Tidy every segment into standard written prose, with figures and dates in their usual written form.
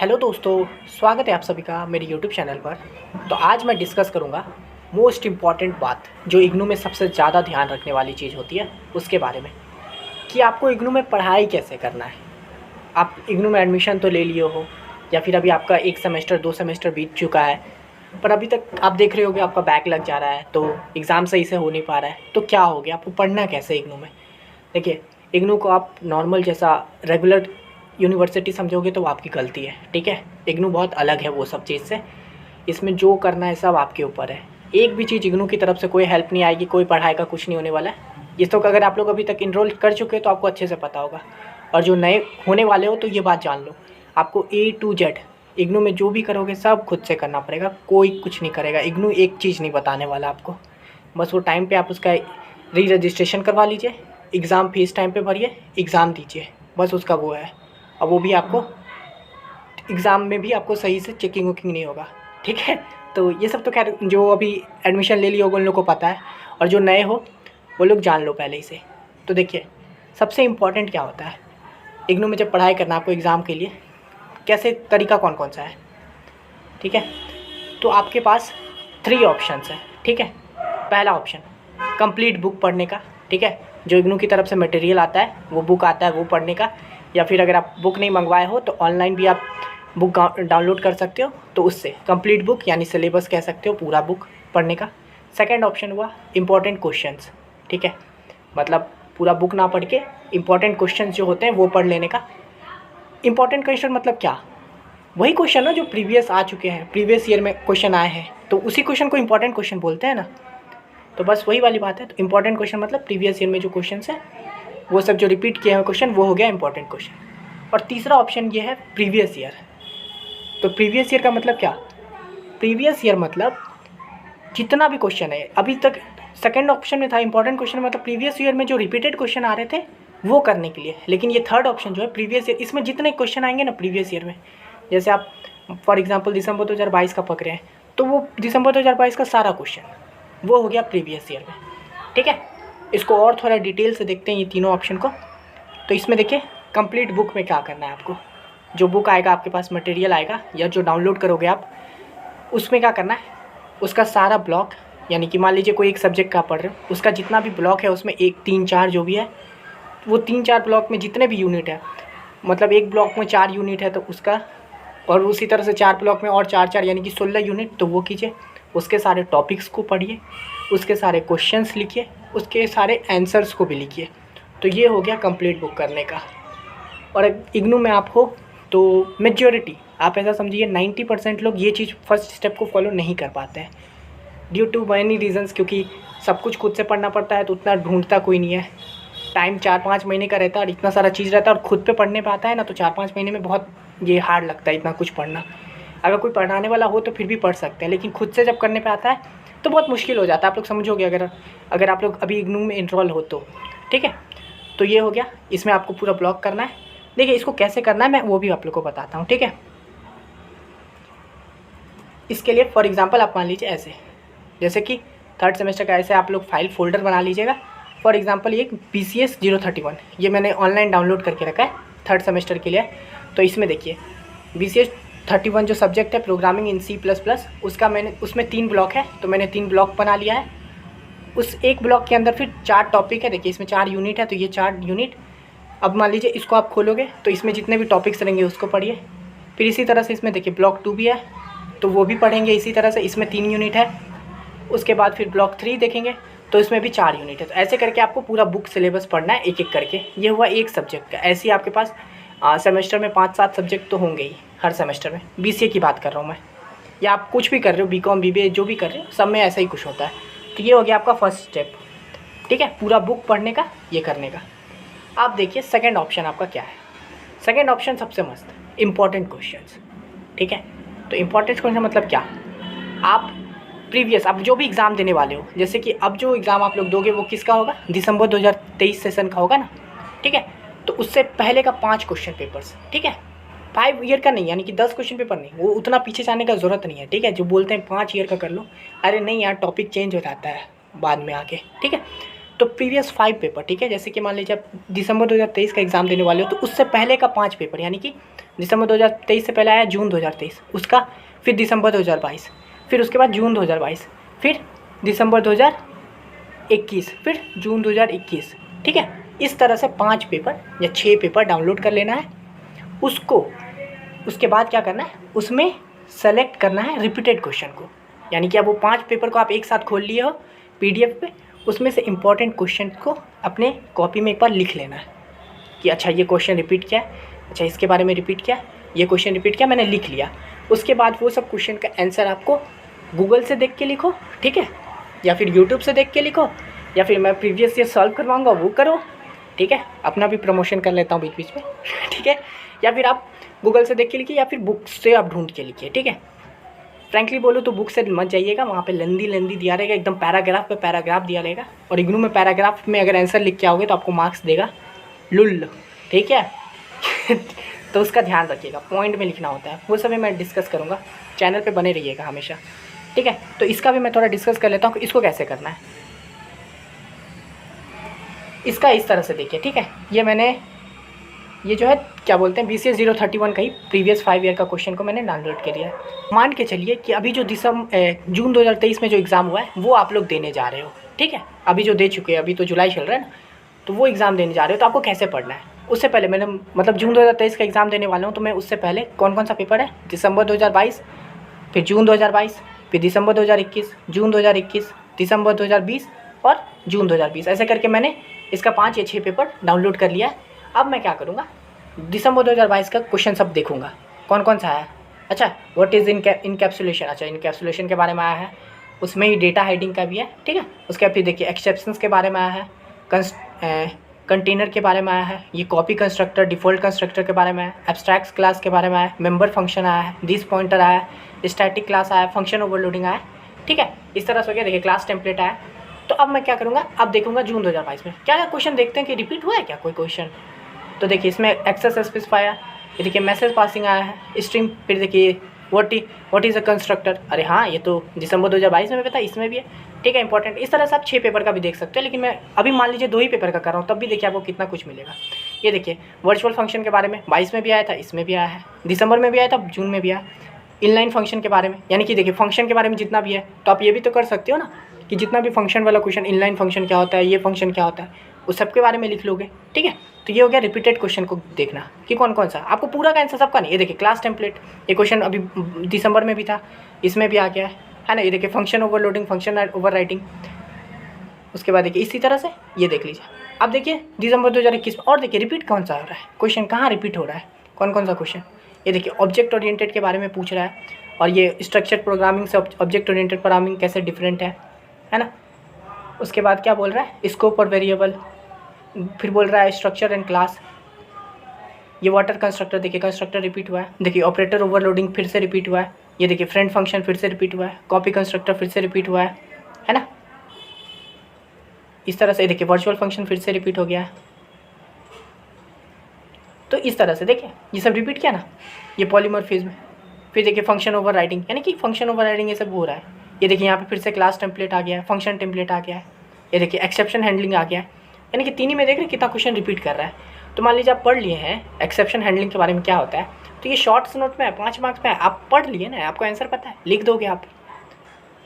Hello दोस्तों, स्वागत है आप सभी का मेरे यूट्यूब चैनल पर। तो आज मैं डिस्कस करूंगा मोस्ट इम्पॉर्टेंट बात जो इग्नू में सबसे ज़्यादा ध्यान रखने वाली चीज़ होती है उसके बारे में, कि आपको इग्नू में पढ़ाई कैसे करना है। आप इग्नू में एडमिशन तो ले लिए हो या फिर अभी आपका 1 सेमेस्टर 2 सेमेस्टर बीत चुका है, पर अभी तक आप देख रहे होगे आपका बैक लग जा रहा है, तो एग्ज़ाम सही से हो नहीं पा रहा है। तो क्या हो गया, आपको पढ़ना कैसे इग्नू में। देखिए, इग्नू को आप नॉर्मल जैसा रेगुलर यूनिवर्सिटी समझोगे तो वो आपकी गलती है, ठीक है। इग्नू बहुत अलग है वो सब चीज़ से। इसमें जो करना है सब आपके ऊपर है। एक भी चीज़ इग्नू की तरफ से कोई हेल्प नहीं आएगी, कोई पढ़ाई का कुछ नहीं होने वाला है। ये तो अगर आप लोग अभी तक इनरोल कर चुके हो तो आपको अच्छे से पता होगा, और जो नए होने वाले हो तो ये बात जान लो, आपको A to Z इग्नू में जो भी करोगे सब खुद से करना पड़ेगा। कोई कुछ नहीं करेगा, इग्नू एक चीज़ नहीं बताने वाला आपको। बस वो टाइम पे आप उसका री रजिस्ट्रेशन करवा लीजिए, एग्ज़ाम फीस टाइम पे भरिए, एग्ज़ाम दीजिए, बस उसका वो है। अब वो भी आपको एग्ज़ाम में भी आपको सही से चेकिंग वेकिंग नहीं होगा, ठीक है। तो ये सब तो खैर जो अभी एडमिशन ले लिया होगा उन लोग को पता है, और जो नए हो वो लोग जान लो पहले ही से। तो देखिए, सबसे इम्पॉर्टेंट क्या होता है इग्नू में जब पढ़ाई करना आपको एग्ज़ाम के लिए, कैसे तरीका कौन कौन सा है, ठीक है। तो आपके पास 3 ऑप्शंस हैं, ठीक है। पहला ऑप्शन कंप्लीट बुक पढ़ने का, ठीक है। जो इग्नू की तरफ से मटेरियल आता है वो बुक आता है वो पढ़ने का, या फिर अगर आप बुक नहीं मंगवाए हो तो ऑनलाइन भी आप बुक डाउनलोड कर सकते हो, तो उससे कंप्लीट बुक यानी सिलेबस कह सकते हो, पूरा बुक पढ़ने का। सेकंड ऑप्शन हुआ इम्पॉर्टेंट क्वेश्चंस, ठीक है। मतलब पूरा बुक ना पढ़ के इम्पॉर्टेंट क्वेश्चंस जो होते हैं वो पढ़ लेने का। इम्पॉर्टेंट क्वेश्चन मतलब क्या, वही क्वेश्चन ना जो प्रीवियस आ चुके हैं, प्रीवियस ईयर में क्वेश्चन आए हैं, तो उसी क्वेश्चन को इम्पॉर्टेंट क्वेश्चन बोलते हैं ना। तो बस वही वाली बात है। तो इम्पॉर्टेंट क्वेश्चन मतलब प्रीवियस ईयर में जो क्वेश्चन है वो सब जो रिपीट किए हैं क्वेश्चन, वो हो गया इंपॉर्टेंट क्वेश्चन। और तीसरा ऑप्शन ये है प्रीवियस ईयर। तो प्रीवियस ईयर का मतलब क्या, प्रीवियस ईयर मतलब जितना भी क्वेश्चन है अभी तक। सेकंड ऑप्शन में था इंपॉर्टेंट क्वेश्चन, मतलब प्रीवियस ईयर में जो रिपीटेड क्वेश्चन आ रहे थे वो करने के लिए। लेकिन ये थर्ड ऑप्शन जो है प्रीवियस ईयर, इसमें जितने क्वेश्चन आएंगे ना प्रीवियस ईयर में, जैसे आप फॉर एग्जाम्पल दिसंबर 2022 का पकड़े हैं, तो वो दिसंबर 2022 का सारा क्वेश्चन वो हो गया प्रीवियस ईयर में, ठीक है। इसको और थोड़ा डिटेल से देखते हैं ये तीनों ऑप्शन को। तो इसमें देखिए, कंप्लीट बुक में क्या करना है आपको। जो बुक आएगा आपके पास, मटेरियल आएगा या जो डाउनलोड करोगे आप, उसमें क्या करना है, उसका सारा ब्लॉक, यानी कि मान लीजिए कोई एक सब्जेक्ट का पढ़ रहे हो, उसका जितना भी ब्लॉक है उसमें 1 3 4 जो भी है, वो 3 4 ब्लॉक में जितने भी यूनिट है, मतलब एक ब्लॉक में 4 यूनिट है तो उसका, और उसी तरह से 4 ब्लॉक में और 4 4 यानी कि 16 यूनिट, तो वो कीजिए। उसके सारे टॉपिक्स को पढ़िए, उसके सारे क्वेश्चंस लिखिए, उसके सारे आंसर्स को भी लिखिए। तो ये हो गया कंप्लीट बुक करने का। और इग्नू में आप हो तो मेजॉरिटी, आप ऐसा समझिए 90% लोग ये चीज़ फर्स्ट स्टेप को फॉलो नहीं कर पाते हैं, ड्यू टू मैनी रीजंस। क्योंकि सब कुछ खुद से पढ़ना पड़ता है तो उतना ढूंढता कोई नहीं है। टाइम 4-5 महीने का रहता है और इतना सारा चीज़ रहता है, और खुद पे पढ़ने पे आता है ना, तो 4-5 महीने में बहुत ये हार्ड लगता है इतना कुछ पढ़ना। अगर कोई पढ़ाने वाला हो तो फिर भी पढ़ सकते हैं, लेकिन खुद से जब करने पे आता है तो बहुत मुश्किल हो जाता है। आप लोग समझोगे अगर आप लोग अभी इग्नू में इनरोल हो तो, ठीक है। तो ये हो गया, इसमें आपको पूरा ब्लॉक करना है। देखिए, इसको कैसे करना है मैं वो भी आप लोग को बताता हूँ, ठीक है। इसके लिए फॉर एग्जांपल आप मान लीजिए ऐसे, जैसे कि थर्ड सेमेस्टर का ऐसे आप लोग फाइल फोल्डर बना लीजिएगा। फॉर एग्जांपल ये BCS 031 ये मैंने ऑनलाइन डाउनलोड करके रखा है थर्ड सेमेस्टर के लिए। तो इसमें देखिए BCS 31 जो सब्जेक्ट है प्रोग्रामिंग इन C++, उसका मैंने उसमें 3 ब्लॉक है, तो मैंने 3 ब्लॉक बना लिया है। उस एक ब्लॉक के अंदर फिर 4 टॉपिक है। देखिए इसमें 4 यूनिट है, तो ये 4 यूनिट, अब मान लीजिए इसको आप खोलोगे तो इसमें जितने भी टॉपिक्स रहेंगे उसको पढ़िए। फिर इसी तरह से इसमें देखिए ब्लॉक 2 भी है, तो वो भी पढ़ेंगे इसी तरह से, इसमें 3 यूनिट है। उसके बाद फिर ब्लॉक 3 देखेंगे तो इसमें भी 4 यूनिट है। तो ऐसे करके आपको पूरा बुक सिलेबस पढ़ना है एक एक करके। ये हुआ एक सब्जेक्ट का। ऐसे ही आपके पास सेमेस्टर में 5-7 सब्जेक्ट तो होंगे ही हर सेमेस्टर में। BCA की बात कर रहा हूँ मैं, या आप कुछ भी कर रहे हो, BCom BBA जो भी कर रहे हो, सब में ऐसा ही कुछ होता है। तो ये हो गया आपका फर्स्ट स्टेप, ठीक है, पूरा बुक पढ़ने का, ये करने का। आप देखिए सेकंड ऑप्शन आपका क्या है। सेकंड ऑप्शन सबसे मस्त, इम्पॉर्टेंट क्वेश्चंस, ठीक है। तो इम्पॉर्टेंट क्वेश्चन मतलब क्या, आप प्रीवियस आप जो भी एग्ज़ाम देने वाले हो, जैसे कि अब जो एग्ज़ाम आप लोग दोगे वो किसका होगा, दिसंबर 2023 सेशन का होगा ना, ठीक है। तो उससे पहले का 5 क्वेश्चन पेपर्स, ठीक है। 5 ईयर का नहीं, यानी कि 10 क्वेश्चन पेपर नहीं, वो उतना पीछे जाने का ज़रूरत नहीं है, ठीक है। जो बोलते हैं 5 ईयर का कर लो, अरे नहीं यार, टॉपिक चेंज हो जाता है बाद में आके, ठीक है। तो प्रीवियस 5 पेपर, ठीक है, जैसे कि मान लीजिए आप दिसंबर 2023 का एग्ज़ाम देने वाले हो तो उससे पहले का 5 पेपर, यानी कि दिसंबर 2023 से पहले आया जून 2023 उसका, फिर दिसंबर 2022, फिर उसके बाद जून 2022, फिर दिसंबर 2021, फिर जून 2021, ठीक है। इस तरह से 5 पेपर या 6 पेपर डाउनलोड कर लेना है। उसके बाद क्या करना है, उसमें सेलेक्ट करना है रिपीटेड क्वेश्चन को, यानी कि अब वो 5 पेपर को आप एक साथ खोल लिए हो PDF पे, उसमें से इम्पॉर्टेंट क्वेश्चन को अपने कॉपी में एक बार लिख लेना है कि अच्छा ये क्वेश्चन रिपीट किया है, अच्छा इसके बारे में रिपीट किया, ये क्वेश्चन रिपीट किया, मैंने लिख लिया। उसके बाद वो सब क्वेश्चन का आंसर आपको गूगल से देख के लिखो, ठीक है, या फिर यूट्यूब से देख के लिखो, या फिर मैं प्रीवियस ईयर सॉल्व करवाऊँगा वो करो, ठीक है। अपना भी प्रमोशन कर लेता हूँ बीच बीच में, ठीक है। या फिर आप गूगल से देख के लिखिए या फिर बुक से आप ढूंढ के लिखिए, ठीक है। फ्रैंकली बोलो तो बुक से मत जाइएगा, वहाँ पे लेंदी दिया रहेगा, एकदम पैराग्राफ पे पैराग्राफ दिया रहेगा, और इग्नू में पैराग्राफ में अगर आंसर लिख के आओगे तो आपको मार्क्स देगा लुल, ठीक है। तो उसका ध्यान रखिएगा, पॉइंट में लिखना होता है, वो सभी मैं डिस्कस करूँगा, चैनल पे बने रहिएगा हमेशा, ठीक है। तो इसका भी मैं थोड़ा डिस्कस कर लेता हूँ, इसको कैसे करना है। इसका इस तरह से देखिए, ठीक है, ये जो है क्या बोलते हैं BCS 031 का ही प्रीवियस 5 ईयर का क्वेश्चन को मैंने डाउनलोड कर लिया है। मान के चलिए कि अभी जो जून 2023 में जो एग्ज़ाम हुआ है वो आप लोग देने जा रहे हो, ठीक है। अभी जो दे चुके हैं, अभी तो जुलाई चल रहा है ना, तो वो एग्ज़ाम देने जा रहे हो, तो आपको कैसे पढ़ना है। उससे पहले मैंने मतलब जून 2023 का एग्ज़ाम देने वाला हूँ, तो मैं उससे पहले कौन सा पेपर है, दिसंबर 2022, फिर जून 2022, फिर दिसंबर 2021, जून 2021, दिसंबर 2020 और जून 2020, ऐसे करके मैंने इसका 5 या 6 पेपर डाउनलोड कर लिया है। अब मैं क्या करूँगा, दिसंबर 2022 का क्वेश्चन सब देखूंगा कौन सा है। अच्छा, व्हाट इज़ इनकैप्सुलेशन, अच्छा इनकैप्सुलेशन के बारे में आया है, उसमें ही डेटा हाइडिंग का भी है, ठीक है। उसके बाद फिर देखिए एक्सेप्शंस के बारे में आया है, कंटेनर के बारे में आया है, ये कॉपी कंस्ट्रक्टर, डिफ़ॉल्ट कंस्ट्रक्टर के बारे में है, एब्स्ट्रैक्ट्स क्लास के बारे में आया है, मेंबर फंक्शन आया है, दिस पॉइंटर आया है, स्टैटिक क्लास आया है, फंक्शन ओवरलोडिंग आया है, ठीक है। इस तरह से हो गया, देखिए क्लास टेम्पलेट आया। तो अब मैं क्या करूँगा, अब देखूँगा जून 2022 में क्या क्या क्वेश्चन देखते हैं कि रिपीट हुआ है क्या कोई क्वेश्चन। तो देखिए इसमें एक्सेस स्पेसिफायर, ये देखिए मैसेज पासिंग आया है, स्ट्रीम, फिर देखिए व्हाट इज़ अ कंस्ट्रक्टर, अरे हाँ ये तो दिसंबर 2022 में पता, इसमें भी है, ठीक है, इंपॉर्टेंट। इस तरह से आप 6 पेपर का भी देख सकते हो, लेकिन मैं अभी मान लीजिए 2 ही पेपर का कर रहा हूँ, तब भी देखिए आपको कितना कुछ मिलेगा। ये देखिए वर्चुअल फंक्शन के बारे में 22 में भी आया था, इसमें भी आया है, दिसंबर में भी आया था, जून में भी आया। इनलाइन फंक्शन के बारे में, यानी कि देखिए फंक्शन के बारे में जितना भी है, तो आप ये भी तो कर सकते हो ना कि जितना भी फंक्शन वाला क्वेश्चन, इनलाइन फंक्शन क्या होता है, ये फंक्शन क्या होता है, उस सब के बारे में लिख लोगे, ठीक है। तो ये हो गया रिपीटेड क्वेश्चन को देखना कि कौन सा, आपको पूरा का आंसर सबका नहीं। ये देखिए क्लास टेम्पलेट, ये क्वेश्चन अभी दिसंबर में भी था, इसमें भी आ गया है ना। ये देखिए function overloading, function over writing, उसके बाद देखिए इसी तरह से ये देख लीजिए। अब देखिए दिसंबर 2021 में, और देखिए रिपीट कौन सा हो रहा है क्वेश्चन, कहाँ रिपीट हो रहा है, कौन सा क्वेश्चन। ये देखिए ऑब्जेक्ट ओरिएंटेड के बारे में पूछ रहा है, और ये स्ट्रक्चर प्रोग्रामिंग से ऑब्जेक्ट ओरिएंटेड प्रोग्रामिंग कैसे डिफरेंट है ना। उसके बाद क्या बोल रहा है, स्कोप और वेरिएबल, फिर बोल रहा है स्ट्रक्चर एंड क्लास। ये वाटर कंस्ट्रक्टर, देखिए कंस्ट्रक्टर रिपीट हुआ है, देखिए ऑपरेटर ओवरलोडिंग फिर से रिपीट हुआ है, ये देखिए फ्रेंड फंक्शन फिर से रिपीट हुआ है, कॉपी कंस्ट्रक्टर फिर से रिपीट हुआ है ना। इस तरह से देखिए वर्चुअल फंक्शन फिर से रिपीट हो गया है। तो इस तरह से देखिए ये सब रिपीट किया ना, ये पॉलीमॉर्फिज्म, फिर देखिए फंक्शन ओवर राइटिंग, यानी कि फंक्शन ओवर राइटिंग ये सब हो रहा है। ये देखिए यहाँ पे फिर से क्लास टेम्पलेट आ गया है, फंक्शन टेम्पलेट आ गया है, ये देखिए एक्सेप्शन हैंडलिंग आ गया है, यानी कि 3 ही में देख रहे हैं कितना क्वेश्चन रिपीट कर रहा है। तो मान लीजिए आप पढ़ लिए हैं एक्सेप्शन हैंडलिंग के बारे में क्या होता है, तो ये शॉर्ट्स नोट में है, 5 मार्क्स में है, आप पढ़ लिए ना, आपको आंसर पता है, लिख दोगे आप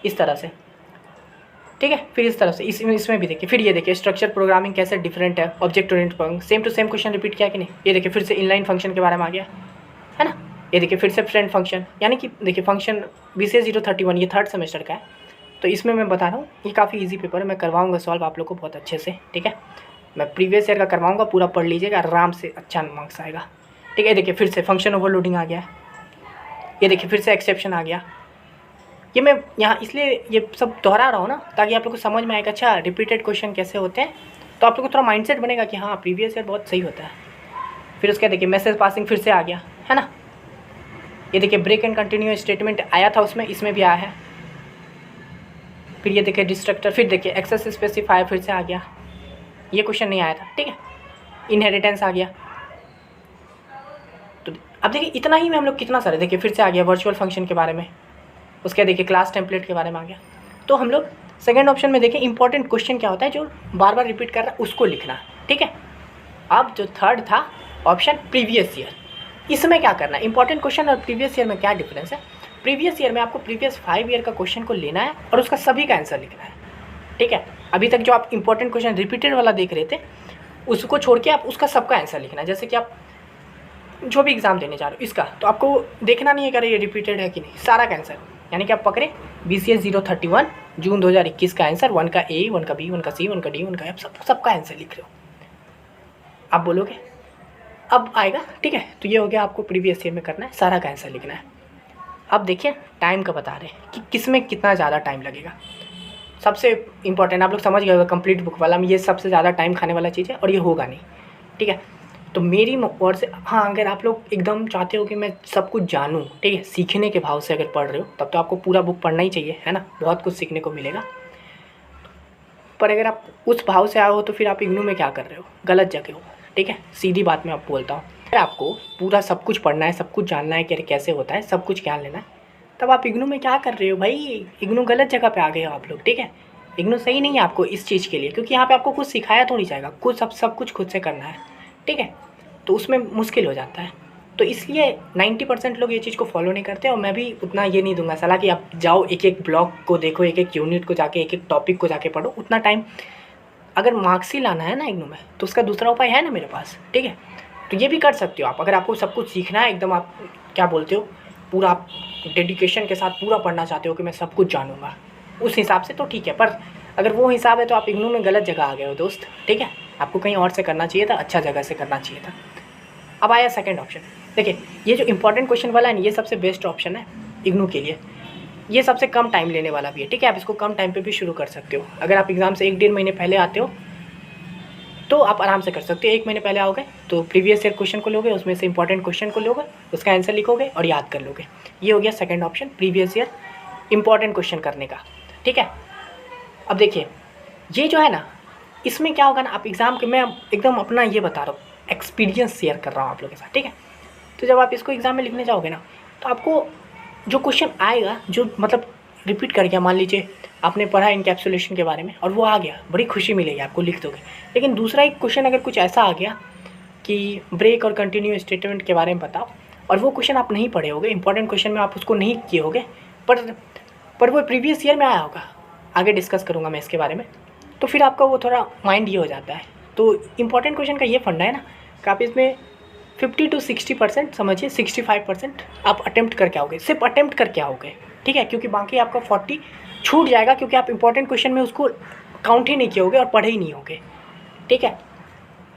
इस तरह से, ठीक है। फिर इस तरह से इसमें भी देखिए, फिर ये देखिए स्ट्रक्चर प्रोग्रामिंग कैसे डिफरेंट है, object oriented, same to same question repeat किया कि नहीं। ये देखिए फिर से इनलाइन फंक्शन के बारे में आ गया है ना। ये देखिए फिर से फ्रेंड फंक्शन, यानी कि देखिए फंक्शन BCS 031 ये 3rd सेमेस्टर का है, तो इसमें मैं बता रहा हूँ ये काफ़ी इजी पेपर है, मैं करवाऊँगा सॉल्व आप लोग को बहुत अच्छे से, ठीक है। मैं प्रीवियस ईयर का करवाऊँगा, पूरा पढ़ लीजिएगा आराम से, अच्छा मार्क्स आएगा, ठीक है। देखिए फिर से फंक्शन ओवरलोडिंग आ गया, ये देखिए फिर से एक्सेप्शन आ गया। ये मैं यहाँ इसलिए ये सब दोहरा रहा हूँ ना, ताकि आप लोग को समझ में आएगा अच्छा रिपीटेड क्वेश्चन कैसे होते हैं, तो आप लोग को थोड़ा माइंडसेट बनेगा कि हाँ प्रीवियस ईयर बहुत सही होता है। फिर उसके देखिए मैसेज पासिंग फिर से आ गया है ना। ये देखिए ब्रेक एंड कंटिन्यू स्टेटमेंट आया था उसमें, इसमें भी आया है। फिर ये देखिए डिस्ट्रक्टर, फिर देखिए एक्सेस स्पेसिफायर फिर से आ गया, ये क्वेश्चन नहीं आया था, ठीक है। इनहेरिटेंस आ गया। तो अब देखिए इतना ही में हम लोग कितना सारे, देखिए फिर से आ गया वर्चुअल फंक्शन के बारे में, उसके देखिए क्लास टेम्पलेट के बारे में आ गया। तो हम लोग सेकंड ऑप्शन में देखिए इंपॉर्टेंट क्वेश्चन क्या होता है, जो बार बार रिपीट कर रहा है उसको लिखना है, ठीक है। अब जो थर्ड था ऑप्शन प्रीवियस ईयर, इसमें क्या करना है, इंपॉर्टेंट क्वेश्चन और प्रीवियस ईयर में क्या डिफरेंस है। प्रीवियस ईयर में आपको प्रीवियस 5 ईयर का क्वेश्चन को लेना है और उसका सभी का आंसर लिखना है, ठीक है। अभी तक जो आप इंपॉर्टेंट क्वेश्चन रिपीटेड वाला देख रहे थे उसको छोड़ के आप उसका सबका आंसर लिखना है। जैसे कि आप जो भी एग्जाम देने जा रहे हो इसका, तो आपको देखना नहीं है कि ये रिपीटेड है कि नहीं, सारा का आंसर। यानी कि आप पकड़े BCS 031 जून 2021 का आंसर, 1 का A, 1 का B, 1 का C, 1 का D, 1 का F, सबका आंसर लिख रहे हो। आप बोलोगे अब आएगा, ठीक है। तो ये हो गया, आपको प्रीवियस ईयर में करना है, सारा का आंसर लिखना है। अब देखिए टाइम का बता रहे हैं कि किस में कितना ज़्यादा टाइम लगेगा। सबसे इंपॉर्टेंट आप लोग समझ गए होगा, कंप्लीट बुक वाला में ये सबसे ज़्यादा टाइम खाने वाला चीज़ है और ये होगा नहीं, ठीक है। तो मेरी ओर से हाँ, अगर आप लोग एकदम चाहते हो कि मैं सब कुछ जानूँ, ठीक है, सीखने के भाव से अगर पढ़ रहे हो तब तो आपको पूरा बुक पढ़ना ही चाहिए, है ना, बहुत कुछ सीखने को मिलेगा। पर अगर आप उस भाव से आए हो तो फिर आप इग्नू में क्या कर रहे हो, गलत जगह हो, ठीक है। सीधी बात मैं आपको बोलता हूँ, अगर आपको पूरा सब कुछ पढ़ना है, सब कुछ जानना है कि कैसे होता है, सब कुछ ज्ञान लेना है, तब आप इग्नू में क्या कर रहे हो भाई, इग्नू गलत जगह पे आ गए हो आप लोग, ठीक है। इग्नू सही नहीं है आपको इस चीज़ के लिए, क्योंकि यहाँ पे आपको कुछ सिखाया थोड़ी जाएगा, कुछ सब कुछ खुद से करना है, ठीक है। तो उसमें मुश्किल हो जाता है। तो इसलिए 90% लोग ये चीज़ को फॉलो नहीं करते, और मैं भी उतना ये नहीं दूंगा सलाह कि आप जाओ एक एक ब्लॉक को देखो, एक एक यूनिट को जाके, एक एक टॉपिक को जाके पढ़ो। उतना टाइम अगर मार्क्स ही लाना है ना इग्नू में, तो उसका दूसरा उपाय है ना मेरे पास, ठीक है। तो ये भी कर सकते हो आप, अगर आपको सब कुछ सीखना है एकदम, आप क्या बोलते हो, पूरा आप डेडिकेशन के साथ पूरा पढ़ना चाहते हो कि मैं सब कुछ जानूँगा, उस हिसाब से तो ठीक है। पर अगर वो हिसाब है तो आप इग्नू में गलत जगह आ गए हो दोस्त, ठीक है। आपको कहीं और से करना चाहिए था, अच्छा जगह से करना चाहिए था। अब आया सेकंड ऑप्शन। देखिए ये जो इंपॉर्टेंट क्वेश्चन वाला है ना, ये सबसे बेस्ट ऑप्शन है इग्नू के लिए। ये सबसे कम टाइम लेने वाला भी है, ठीक है। आप इसको कम टाइम पे भी शुरू कर सकते हो। अगर आप एग्ज़ाम से 1-1.5 महीने पहले आते हो तो आप आराम से कर सकते हो। 1 महीने पहले आओगे तो प्रीवियस ईयर क्वेश्चन को लोगे, उसमें से इंपॉर्टेंट क्वेश्चन को लोगे, उसका आंसर लिखोगे और याद कर लोगे। ये हो गया second option, previous year important question करने का, ठीक है। अब देखिए ये जो है ना, इसमें क्या होगा ना, आप एग्ज़ाम के, मैं एकदम अपना ये बता रहा हूँ, एक्सपीरियंस शेयर कर रहा हूँ आप लोगों के साथ, ठीक है। तो जब आप इसको एग्ज़ाम में लिखने जाओगे ना, तो आपको जो क्वेश्चन आएगा, जो मतलब रिपीट कर गया, मान लीजिए आपने पढ़ा इनकैप्सुलेशन के बारे में और वो आ गया, बड़ी खुशी मिलेगी आपको, लिख दोगे। लेकिन दूसरा एक क्वेश्चन अगर कुछ ऐसा आ गया कि ब्रेक और कंटिन्यू स्टेटमेंट के बारे में बताओ, और वो क्वेश्चन आप नहीं पढ़े होगे, इंपॉर्टेंट क्वेश्चन में आप उसको नहीं किए होगे, पर वो प्रीवियस ईयर में आया होगा, आगे डिस्कस करूँगा मैं इसके बारे में, तो फिर आपका वो थोड़ा माइंड ये हो जाता है। तो इंपॉर्टेंट क्वेश्चन का ये फंडा है ना कि आप इसमें 50 to 60%, समझिए 65% आप अटेम्प्ट करके आओगे, सिर्फ अटेम्प्ट करके आओगे, ठीक है। क्योंकि बाकी आपका 40 छूट जाएगा, क्योंकि आप इंपॉर्टेंट क्वेश्चन में उसको काउंट ही नहीं किए होगे और पढ़े ही नहीं होगे, ठीक है।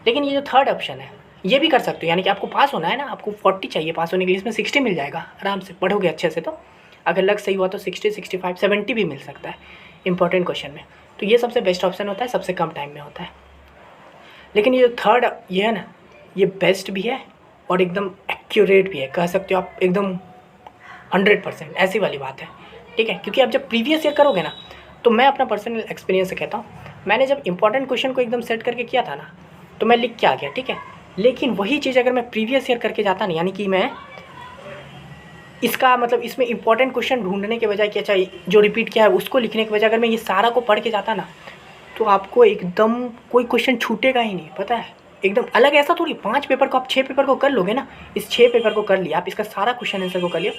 लेकिन ये जो थर्ड ऑप्शन है ये भी कर सकते हो, यानी कि आपको पास होना है ना, आपको 40 चाहिए पास होने के लिए, इसमें 60 मिल जाएगा आराम से, पढ़ोगे अच्छे से तो। अगर लग सही हुआ तो 60, 65, 70 भी मिल सकता है इंपॉर्टेंट क्वेश्चन में। तो ये सबसे बेस्ट ऑप्शन होता है, सबसे कम टाइम में होता है। लेकिन ये जो थर्ड ये है ना, ये बेस्ट भी है और एकदम एक्यूरेट भी है, कह सकते हो आप एकदम 100%, ऐसी वाली बात है, ठीक है। क्योंकि आप जब प्रीवियस ईयर करोगे ना, तो मैं अपना पर्सनल एक्सपीरियंस से कहता हूँ, मैंने जब इंपॉर्टेंट क्वेश्चन को एकदम सेट करके किया था ना, तो मैं लिख के आ गया, ठीक है। लेकिन वही चीज़ अगर मैं प्रीवियस ईयर करके जाता ना, यानी कि मैं इसका मतलब इसमें इंपॉर्टेंट क्वेश्चन ढूंढने के बजाय कि अच्छा जो रिपीट किया है उसको लिखने के बजाय अगर मैं ये सारा को पढ़ के जाता ना, तो आपको एकदम कोई क्वेश्चन छूटेगा ही नहीं, पता है, एकदम अलग। ऐसा थोड़ी 5 पेपर को आप 6 पेपर को कर लोगे ना, इस 6 पेपर को कर लिया आप, इसका सारा क्वेश्चन आंसर को कर लिया,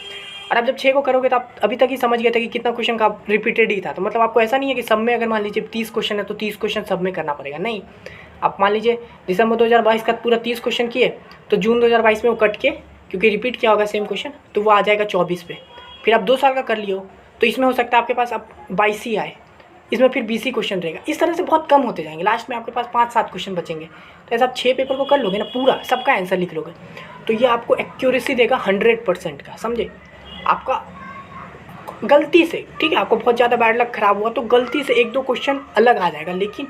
और आप जब 6 को करोगे तो आप अभी तक ही समझ गए थे कि कितना क्वेश्चन का रिपीटेड ही था। तो मतलब आपको ऐसा नहीं है कि सब में, अगर मान लीजिए 30 क्वेश्चन है तो 30 क्वेश्चन सब में करना पड़ेगा, नहीं। आप मान लीजिए दिसंबर 2022 का पूरा 30 क्वेश्चन किए, तो जून 2022 में वो कट के, क्योंकि रिपीट किया होगा सेम क्वेश्चन, तो वो आ जाएगा 24 पे। फिर आप 2 साल का कर लियो, तो इसमें हो सकता है आपके पास अब 22 ही आए, इसमें फिर 20 ही क्वेश्चन रहेगा। इस तरह से बहुत कम होते जाएंगे, लास्ट में आपके पास 5-7 क्वेश्चन बचेंगे। तो ऐसा आप 6 पेपर को कर लोगे ना, पूरा सबका आंसर लिख लोगे, तो ये आपको एक्यूरेसी देगा 100% का, समझे। आपका गलती से, ठीक है, आपको बहुत ज़्यादा बैड लक खराब हुआ तो गलती से 1-2 क्वेश्चन अलग आ जाएगा, लेकिन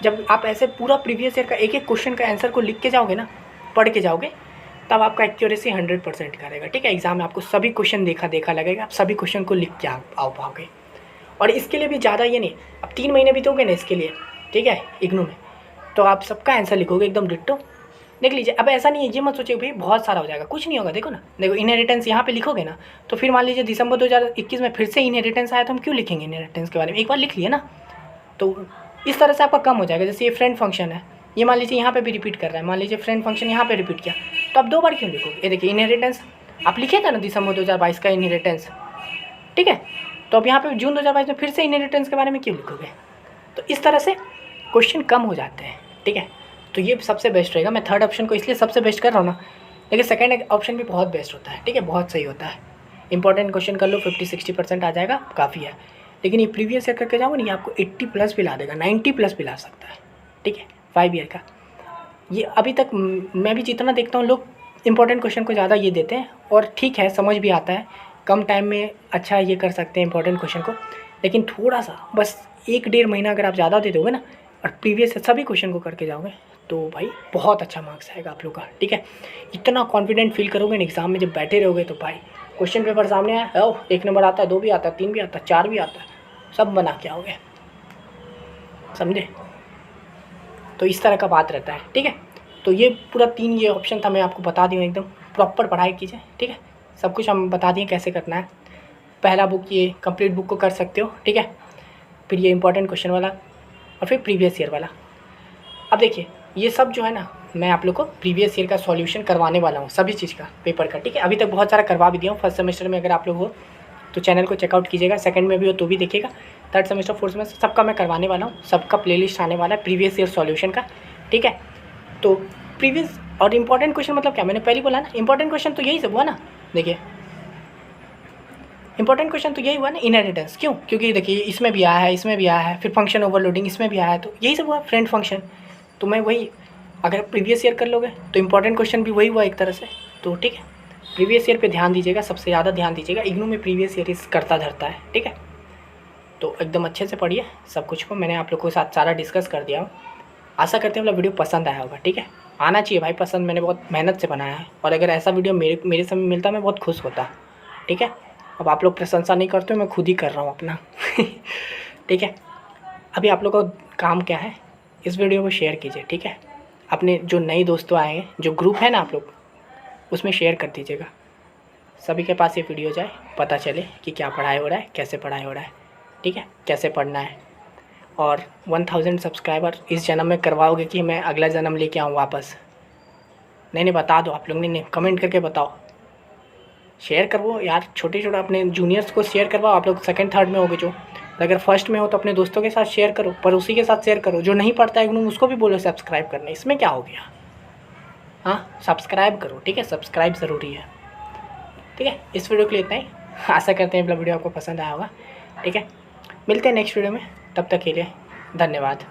जब आप ऐसे पूरा प्रीवियस ईयर का एक एक क्वेश्चन का आंसर को लिख के जाओगे ना, पढ़ के जाओगे, तब आपका एक्यूरेसी 100% का रहेगा, ठीक है। एग्जाम में आपको सभी क्वेश्चन देखा लगेगा, आप सभी क्वेश्चन को लिख के आ पाओगे। और इसके लिए भी ज़्यादा ये नहीं, अब 3 महीने बीतोगे ना इसके लिए, ठीक है, इग्नू में, तो आप सबका आंसर लिखोगे एकदम डिट्टो, देख लीजिए। अब ऐसा नहीं है, ये मत सोचिए भाई बहुत सारा हो जाएगा, कुछ नहीं होगा। देखो ना, देखो इनहेरिटेंस यहाँ पे लिखोगे ना, तो फिर मान लीजिए दिसंबर 2021 में फिर से इनहेरिटेंस आया तो हम क्यों लिखेंगे इनहेरिटेंस के बारे में, एक बार लिख लिए ना, तो इस तरह से आपका कम हो जाएगा। जैसे ये फ्रेंड फंक्शन है, ये मान लीजिए यहाँ पे भी रिपीट कर रहा है, मान लीजिए फ्रेंड फंक्शन यहाँ पे रिपीट किया, तो आप 2 बार क्यों लिखोगे। ये देखिए इनहेरिटेंस आप लिखे थे ना दिसंबर 2022 का इनहेरिटेंस, ठीक है, तो अब यहाँ पे जून 2022 में फिर से इनहेरिटेंस के बारे में क्यों लिखोगे। तो इस तरह से क्वेश्चन कम हो जाते हैं, ठीक है। तो ये सबसे बेस्ट रहेगा। मैं थर्ड ऑप्शन को इसलिए सबसे बेस्ट कर रहा हूँ ना, लेकिन सेकंड ऑप्शन भी बहुत बेस्ट होता है, ठीक है, बहुत सही होता है। इंपॉर्टेंट क्वेश्चन कर लो 50-60% आ जाएगा, काफ़ी है। लेकिन ये प्रीवियस ईयर करके जाओगे ना, ये आपको 80+ भी ला देगा, 90+ भी ला सकता है, ठीक है, 5 ईयर का। ये अभी तक मैं भी जितना देखता हूँ लोग इंपॉर्टेंट क्वेश्चन को ज़्यादा ये देते हैं, और ठीक है, समझ भी आता है, कम टाइम में अच्छा ये कर सकते हैं इंपॉर्टेंट क्वेश्चन को। लेकिन थोड़ा सा बस 1-1.5 महीना अगर आप ज़्यादा दे दोगे ना, और प्रीवियस सभी क्वेश्चन को करके जाओगे, तो भाई बहुत अच्छा मार्क्स आएगा आप लोग का, ठीक है। इतना कॉन्फिडेंट फील करोगे ना एग्ज़ाम में जब बैठे रहोगे, तो भाई क्वेश्चन पेपर सामने आया, 1 नंबर आता है, 2 भी आता है, 3 भी आता है, 4 भी आता है, सब बना के आओगे, समझे। तो इस तरह का बात रहता है, ठीक है। तो ये पूरा 3 ये ऑप्शन था, मैं आपको बता दूँ, एकदम प्रॉपर पढ़ाई कीजिए, ठीक है। सब कुछ हम बता दिए कैसे करना है। पहला बुक ये कंप्लीट बुक को कर सकते हो, ठीक है, फिर ये इंपॉर्टेंट क्वेश्चन वाला, और फिर प्रीवियस ईयर वाला। अब देखिए ये सब जो है ना, मैं आप लोग को प्रीवियस ईयर का सॉल्यूशन करवाने वाला हूँ, सभी चीज़ का पेपर का, ठीक है। अभी तक बहुत सारा करवा भी दिया हूँ। फर्स्ट सेमेस्टर में अगर आप लोग हो तो चैनल को चेकआउट कीजिएगा, सेकंड में भी हो तो भी देखिएगा, थर्ड सेमेस्टर, फोर्थ सेमेस्टर, सबका मैं करवाने वाला हूँ। सबका प्लेलिस्ट आने वाला है प्रीवियस ईयर सॉल्यूशन का, ठीक है। तो प्रीवियस और इंपॉर्टेंट क्वेश्चन मतलब क्या, मैंने पहले बोला ना, इंपॉर्टेंट क्वेश्चन तो यही सब हुआ ना। देखिए इंपॉर्टेंट क्वेश्चन तो यही हुआ ना, इनहेरिटेंस। क्यों, क्योंकि देखिए इसमें भी आया है, इसमें भी आया है, फिर फंक्शन ओवरलोडिंग इसमें भी आया है, तो यही सब हुआ फ्रेंड फंक्शन। तो मैं वही, अगर प्रीवियस ईयर कर लोगे तो इंपॉर्टेंट क्वेश्चन भी वही हुआ एक तरह से, तो ठीक है। प्रीवियस ईयर पे ध्यान दीजिएगा, सबसे ज़्यादा ध्यान दीजिएगा। इग्नू में प्रीवियस ईयर इस करता धरता है, ठीक है। तो एकदम अच्छे से पढ़िए सब कुछ को, मैंने आप लोग के साथ सारा डिस्कस कर दिया हूँ। आशा करते हैं मतलब वीडियो पसंद आया होगा, ठीक है। आना चाहिए भाई पसंद, मैंने बहुत मेहनत से बनाया है, और अगर ऐसा वीडियो मेरे समय मिलता मैं बहुत खुश होता, ठीक है। अब आप लोग प्रशंसा नहीं करते, मैं खुद ही कर रहा हूँ अपना ठीक है। अभी आप लोग का काम क्या है, इस वीडियो को शेयर कीजिए, ठीक है। अपने जो नए दोस्तों आए हैं, जो ग्रुप है ना आप लोग, उसमें शेयर कर दीजिएगा, सभी के पास ये वीडियो जाए, पता चले कि क्या पढ़ाई हो रहा है, कैसे पढ़ाई हो रहा है, ठीक है, कैसे पढ़ना है। और 1000 सब्सक्राइबर इस जन्म में करवाओगे कि मैं अगला जन्म लेके आऊँ वापस। नहीं बता दो आप लोग, नहीं कमेंट करके बताओ, शेयर करो यार, छोटे छोटे अपने जूनियर्स को शेयर करवाओ। आप लोग सेकंड थर्ड में होगे जो, अगर फर्स्ट में हो तो अपने दोस्तों के साथ शेयर करो, पर उसी के साथ शेयर करो। जो नहीं पढ़ता है इग्नू उसको भी बोलो सब्सक्राइब करना, इसमें क्या हो गया। हाँ सब्सक्राइब करो, ठीक है, सब्सक्राइब ज़रूरी है, ठीक है। इस वीडियो के लिए इतना ही, आशा करते हैं मतलब वीडियो आपको पसंद आया होगा, ठीक है। मिलते हैं नेक्स्ट वीडियो में, तब तक के लिए धन्यवाद।